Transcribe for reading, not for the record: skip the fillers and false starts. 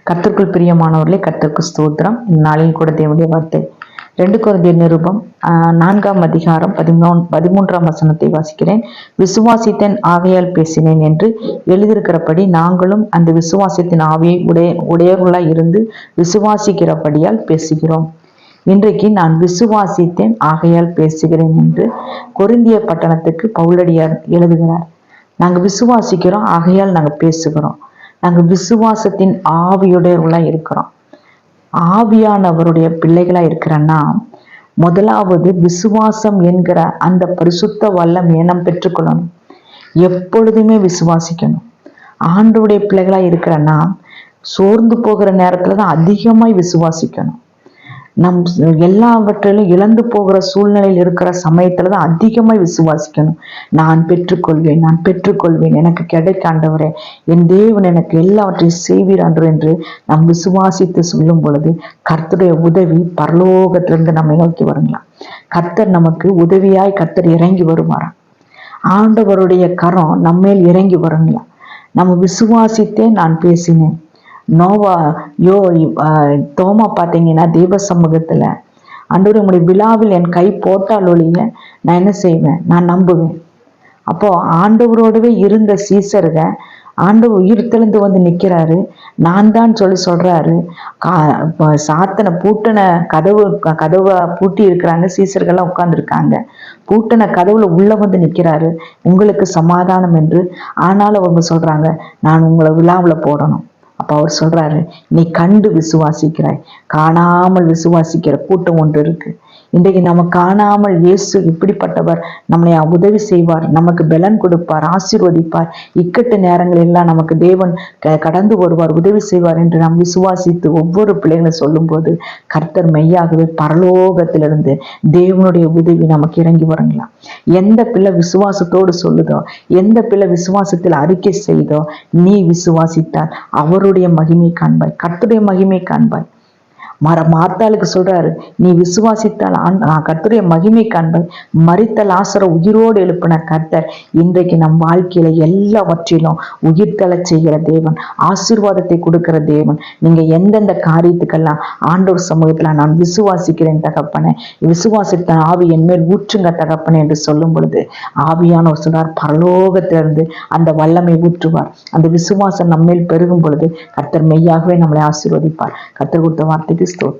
கர்த்தருக்குள் பிரியமானவர்களே, கர்த்தருக்கு ஸ்தோத்திரம். இந்நாளில் கூட தேவனுடைய வார்த்தை 2 கொரிந்தியர் நிருபம் 4ஆம் அதிகாரம் 13ஆம் வசனத்தை வாசிக்கிறேன். விசுவாசித்தேன் ஆகையால் பேசினேன் என்று எழுதியிருக்கிறபடி நாங்களும் அந்த விசுவாசத்தின் ஆவியை உடையவர்களாய் இருந்து விசுவாசிக்கிறபடியால் பேசுகிறோம். இன்றைக்கு நான் விசுவாசித்தேன் ஆகையால் பேசுகிறேன் என்று கொரிந்திய பட்டணத்துக்கு பவுலடியார் எழுதுகிறார். நாங்கள் விசுவாசிக்கிறோம், ஆகையால் நாங்கள் பேசுகிறோம். நாங்கள் விசுவாசத்தின் ஆவியுடையவர்களா இருக்கிறோம். ஆவியானவருடைய பிள்ளைகளா இருக்கிறன்னா முதலாவது விசுவாசம் என்கிற அந்த பரிசுத்த வல்லமையை நாம் பெற்றுக்கொள்ளணும். எப்பொழுதுமே விசுவாசிக்கணும். ஆண்டவருடைய பிள்ளைகளா இருக்கிறன்னா சோர்ந்து போகிற நேரத்துல தான் அதிகமாய் விசுவாசிக்கணும். நம் எல்லாவற்றிலும் இழந்து போகிற சூழ்நிலையில் இருக்கிற சமயத்துல தான் அதிகமாய் விசுவாசிக்கணும். நான் பெற்றுக்கொள்வேன், எனக்கு கிடைக்க ஆண்டவரே, என் தேவன் எனக்கு எல்லாவற்றையும் செய்வீர் என்று நாம் விசுவாசித்து சொல்லும் பொழுது கர்த்தருடைய உதவி பரலோகத்திலிருந்து நம்மை நோக்கி வருங்களாம். கர்த்தர் நமக்கு உதவியாய் கர்த்தர் இறங்கி வருவாராம். ஆண்டவருடைய கரம் நம்மேல் இறங்கி வருங்களாம். நம்ம விசுவாசித்தே நான் பேசினேன். தோமா பார்த்தீங்கன்னா தேவ சமூகத்துல ஆண்டவரே உம்முடைய விழாவில் என் கை போட்டால் ஒழிய நான் என்ன செய்வேன், நான் நம்புவேன். அப்போ ஆண்டவரோடவே இருந்த சீசருக ஆண்டவர் உயிர் தெளிந்து வந்து நிக்கிறாரு. நான் தான் சொல்றாரு. சாத்தனை பூட்டின கதவை பூட்டி இருக்கிறாங்க, சீசர்கள்லாம் உட்கார்ந்துருக்காங்க. பூட்டின கதவுல உள்ள வந்து நிக்கிறாரு, உங்களுக்கு சமாதானம் என்று. ஆனாலும் அவங்க சொல்றாங்க, நான் உங்களை விழாவில் போடணும். அப்ப அவர் சொல்றாரு, நீ கண்டு விசுவாசிக்கிறாய், காணாமல் விசுவாசிக்கிற கூட்டம் ஒன்று இருக்கு. இன்றைக்கு நம்ம காணாமல் இயேசு இப்படிப்பட்டவர், நம்மளை உதவி செய்வார், நமக்கு பலன் கொடுப்பார், ஆசீர்வதிப்பார், இக்கட்டு நேரங்கள் எல்லாம் நமக்கு தேவன் கடந்து வருவார், உதவி செய்வார் என்று நாம் விசுவாசித்து ஒவ்வொரு பிள்ளைகளும் சொல்லும் போது கர்த்தர் மெய்யாகவே பரலோகத்திலிருந்து தேவனுடைய உதவி நமக்கு இறங்கி வரங்களாம். எந்த பிள்ளை விசுவாசத்தோடு சொல்லுதோ, எந்த பிள்ளை விசுவாசத்தில் அறிக்கை செய்தோ, நீ விசுவாசித்தால் அவருடைய மகிமை காண்பாய், கர்த்தருடைய மகிமை காண்பாய். மார்த்தாளுக்கு சொல்றாரு, நீ விசுவாசித்தால் கர்த்தருடைய மகிமை காண்பாய். மரித்த லாசரை உயிரோடு எழுப்பின கர்த்தர் இன்றைக்கு நம் வாழ்க்கையில எல்லாவற்றிலும் உயிர்த்தலை செய்கிற தேவன், ஆசீர்வாதத்தை கொடுக்கிற தேவன். நீங்க எந்தெந்த காரியத்துக்கெல்லாம் ஆண்டவர் சமூகத்துல நான் விசுவாசிக்கிறேன் தகப்பனே, விசுவாசத்தின் ஆவி என் மேல் ஊற்றுங்க தகப்பனே என்று சொல்லும் பொழுது ஆவியானவர் சொல்றார், பரலோகத்திலிருந்து அந்த வல்லமை ஊற்றுவார். அந்த விசுவாசம் நம்மேல் பெருகும் பொழுது கர்த்தர் மெய்யாகவே நம்மளை ஆசீர்வதிப்பார். கர்த்தர் கொடுத்த வார்த்தைக்கு ஸ்தோத்திரம்.